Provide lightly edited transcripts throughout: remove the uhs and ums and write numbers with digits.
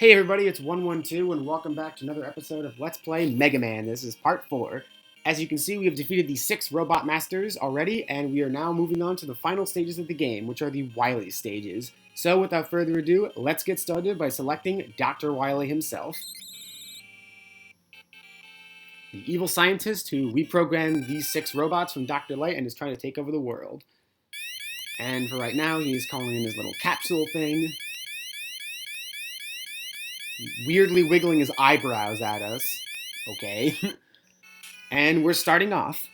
Hey everybody, it's 112 and welcome back to another episode of Let's Play Mega Man. This is part 4. As you can see, we have defeated the 6 Robot Masters already, and we are now moving on to the final stages of the game, which are the Wily stages. So without further ado, let's get started by selecting Dr. Wily himself, the evil scientist who reprogrammed these 6 robots from Dr. Light and is trying to take over the world. And for right now, he's calling in his little capsule thing, weirdly wiggling his eyebrows at us. Okay. And we're starting off.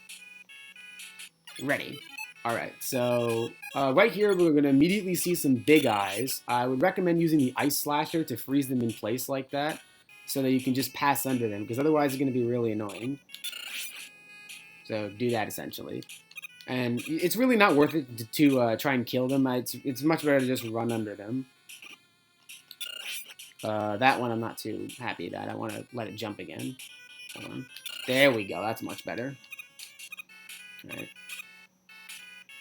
Ready. Alright, so right here we're going to immediately see some big eyes. I would recommend using the Ice Slasher to freeze them in place like that, so that you can just pass under them, because otherwise it's going to be really annoying. So do that essentially. And it's really not worth it to try and kill them. It's much better to just run under them. That one I'm not too happy about. I want to let it jump again. Hold on. There we go. That's much better. All right.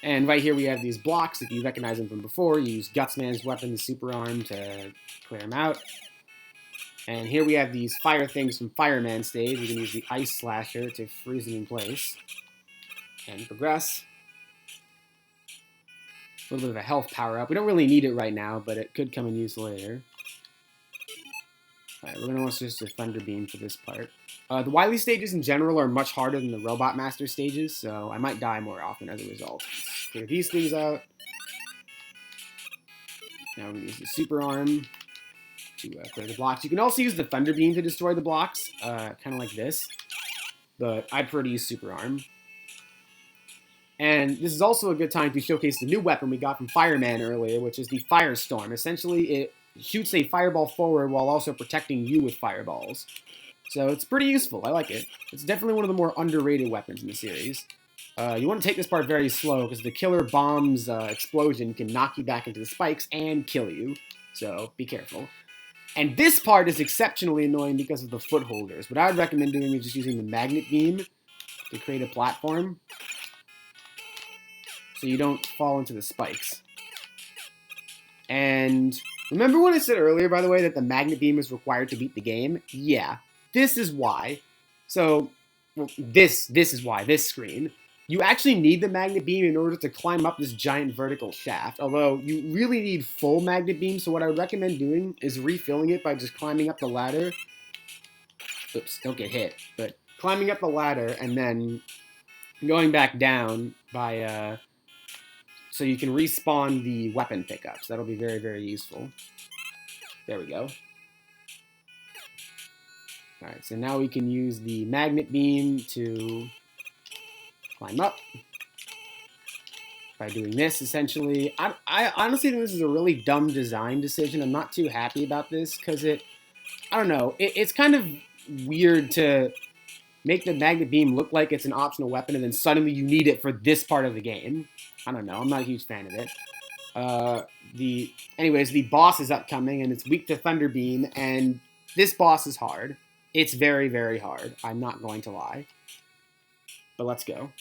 And right here we have these blocks. If you recognize them from before, you use Gutsman's weapon, the Super Arm, to clear them out. And here we have these fire things from Fireman stage. We can use the Ice Slasher to freeze them in place. And progress. A little bit of a health power-up. We don't really need it right now, but it could come in use later. Alright, we're going to want to use the Thunder Beam for this part. The Wily stages in general are much harder than the Robot Master stages, so I might die more often as a result. Let's clear these things out. Now we're going to use the Super Arm to clear the blocks. You can also use the Thunder Beam to destroy the blocks, kind of like this. But I prefer to use Super Arm. And this is also a good time to showcase the new weapon we got from Fireman earlier, which is the Firestorm. Essentially, it shoots a fireball forward while also protecting you with fireballs. So it's pretty useful. I like it. It's definitely one of the more underrated weapons in the series. You want to take this part very slow, because the Killer Bomb's explosion can knock you back into the spikes and kill you. So be careful. And this part is exceptionally annoying because of the footholders. What I would recommend doing is just using the Magnet Beam to create a platform, so you don't fall into the spikes. And remember when I said earlier, by the way, that the Magnet Beam is required to beat the game? Yeah, this is why. So, well, this is why, this screen. You actually need the Magnet Beam in order to climb up this giant vertical shaft, although you really need full Magnet Beam, so what I would recommend doing is refilling it by just climbing up the ladder. Oops, don't get hit. But climbing up the ladder and then going back down by, so you can respawn the weapon pickups. That'll be very, very useful. There we go. Alright, so now we can use the Magnet Beam to climb up by doing this, essentially. I honestly think this is a really dumb design decision. I'm not too happy about this, because I don't know, it's kind of weird to make the Magnet Beam look like it's an optional weapon and then suddenly you need it for this part of the game. I don't know, I'm not a huge fan of it. Anyways, the boss is upcoming and it's weak to Thunder Beam, and this boss is hard. It's very, very hard. I'm not going to lie. But let's go.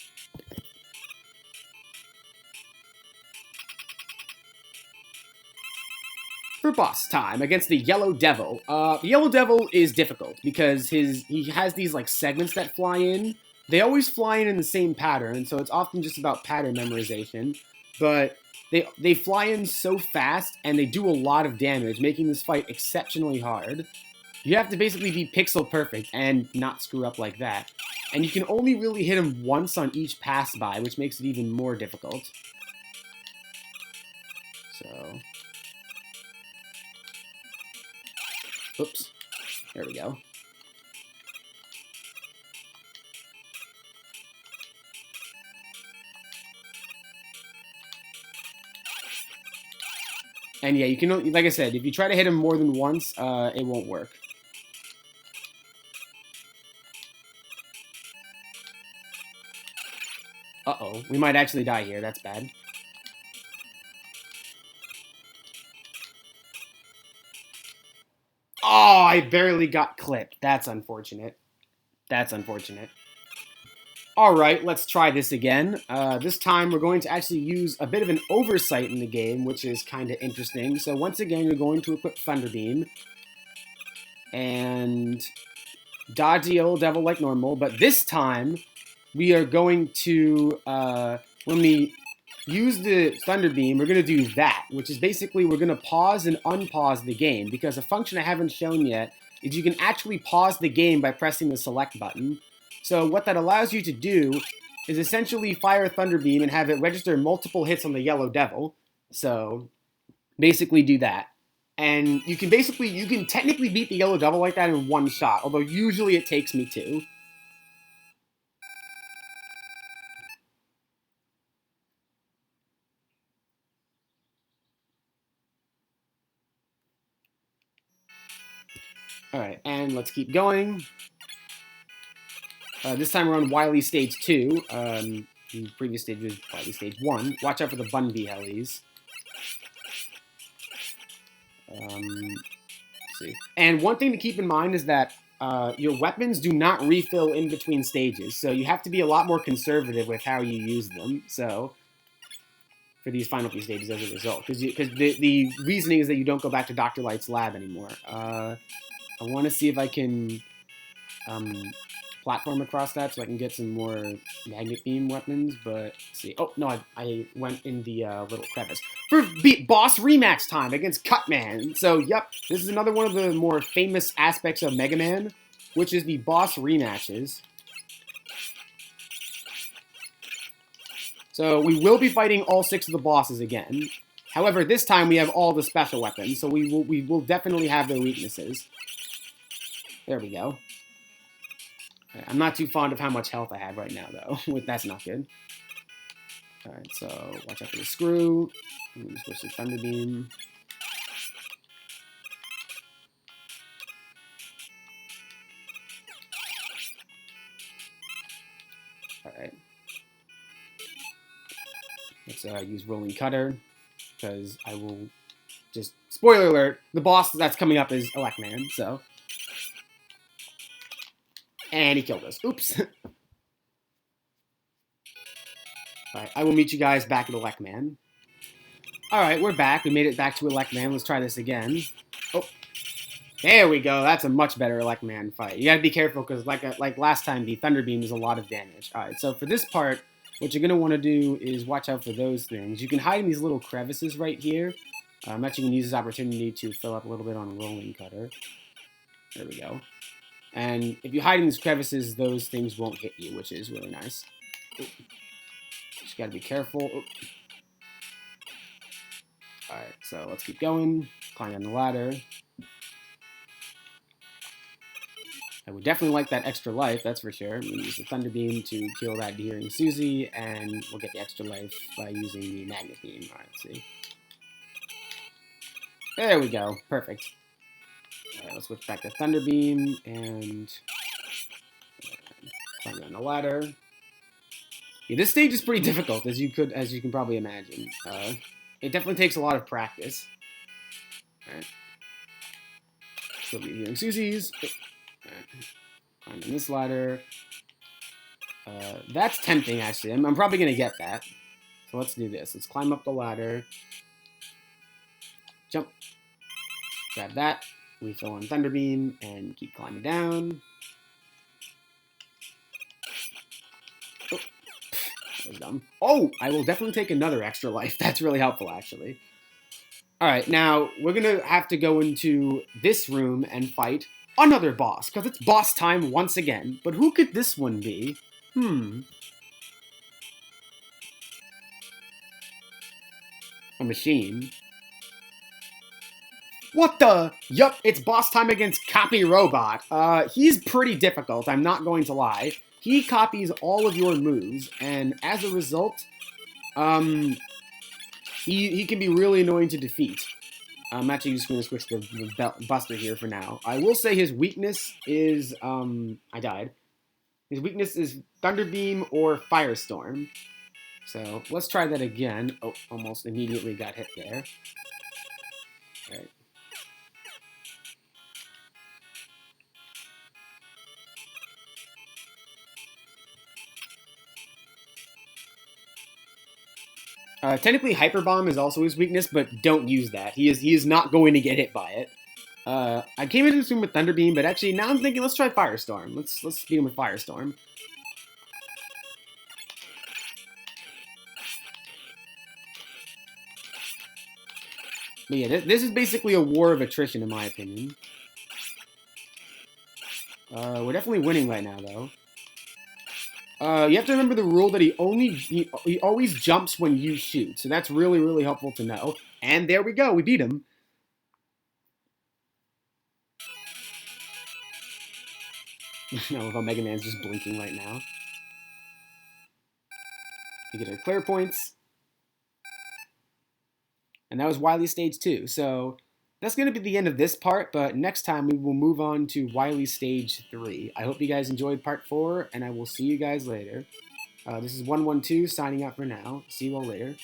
For boss time against the Yellow Devil. The Yellow Devil is difficult because he has these like segments that fly in. They always fly in the same pattern, so it's often just about pattern memorization. But they fly in so fast and they do a lot of damage, making this fight exceptionally hard. You have to basically be pixel perfect and not screw up like that. And you can only really hit him once on each pass by, which makes it even more difficult. So, oops, there we go. And yeah, you can, like I said, if you try to hit him more than once, it won't work. Uh-oh, we might actually die here. That's bad. Oh, I barely got clipped. That's unfortunate. That's unfortunate. Alright, let's try this again. This time we're going to actually use a bit of an oversight in the game, which is kind of interesting. So once again, you're going to equip Thunder Beam. and dodge the Yellow Devil like normal. But this time, we are going to, when we use the Thunder Beam, we're going to do that, which is basically we're going to pause and unpause the game, because a function I haven't shown yet is you can actually pause the game by pressing the select button. So what that allows you to do is essentially fire a Thunder Beam and have it register multiple hits on the Yellow Devil. So basically do that. And you can technically beat the Yellow Devil like that in one shot, although usually it takes me two. Alright, and let's keep going. This time we're on Wily Stage 2. The previous stage was Wily Stage 1. Watch out for the Bun V Helis. Let's see. And one thing to keep in mind is that your weapons do not refill in between stages, so you have to be a lot more conservative with how you use them. So, for these final few stages as a result, because the reasoning is that you don't go back to Dr. Light's lab anymore. I want to see if I can platform across that so I can get some more magnet beam weapons, but let's see. Oh, no, I went in the little crevice. For boss rematch time against Cutman. So, yep, this is another one of the more famous aspects of Mega Man, which is the boss rematches. So, we will be fighting all 6 of the bosses again. However, this time we have all the special weapons, so we will definitely have their weaknesses. There we go. I'm not too fond of how much health I have right now, though. That's not good. Alright, so watch out for the screw. I'm going to switch to Thunder Beam. Alright. Let's use Rolling Cutter, because I will just... Spoiler alert, the boss that's coming up is Electman, so... And he killed us. Oops. Alright, I will meet you guys back at Electman. Alright, we're back. We made it back to Electman. Let's try this again. Oh. There we go. That's a much better Electman fight. You gotta be careful, because like last time, the Thunder Beam is a lot of damage. Alright, so for this part, what you're going to want to do is watch out for those things. You can hide in these little crevices right here. I'm actually going to use this opportunity to fill up a little bit on Rolling Cutter. There we go. And if you hide in these crevices, those things won't hit you, which is really nice. Ooh. Just gotta be careful. Ooh. Alright, so let's keep going. Climb down the ladder. I would definitely like that extra life, that's for sure. I'm going to use the Thunder Beam to kill that Deering Susie, and we'll get the extra life by using the Magnet Beam. Alright, let's see. There we go. Perfect. Alright, let's switch back to Thunder Beam, and climb down the ladder. Yeah, this stage is pretty difficult, as you can probably imagine. It definitely takes a lot of practice. Alright. Still be Deering Susie's. Alright. Climb in this ladder. That's tempting, actually. I'm probably going to get that. So let's do this. Let's climb up the ladder. Jump. Grab that. Refill on Thunder Beam, and keep climbing down. Oh, that was dumb. Oh, I will definitely take another extra life. That's really helpful, actually. Alright, now we're going to have to go into this room and fight another boss, because it's boss time once again. But who could this one be? A machine. What the? Yup, it's boss time against Copy Robot. He's pretty difficult, I'm not going to lie. He copies all of your moves, and as a result, he can be really annoying to defeat. I'm actually just going to switch to the Buster here for now. I will say his weakness is, I died. His weakness is Thunder Beam or Firestorm. So, let's try that again. Oh, almost immediately got hit there. Alright. Technically, Hyper Bomb is also his weakness, but don't use that. He is not going to get hit by it. I came into this room with Thunder Beam, but actually now I'm thinking let's try Firestorm. Let's beat him with Firestorm. But yeah, this is basically a war of attrition in my opinion. We're definitely winning right now though. You have to remember the rule that he always jumps when you shoot, so that's really really helpful to know. And there we go, we beat him. No, if Mega Man's just blinking right now. We get our clear points. And that was Wily Stage 2. So that's going to be the end of this part, but next time we will move on to Wily Stage 3. I hope you guys enjoyed part 4, and I will see you guys later. This is 112 signing out for now. See you all later.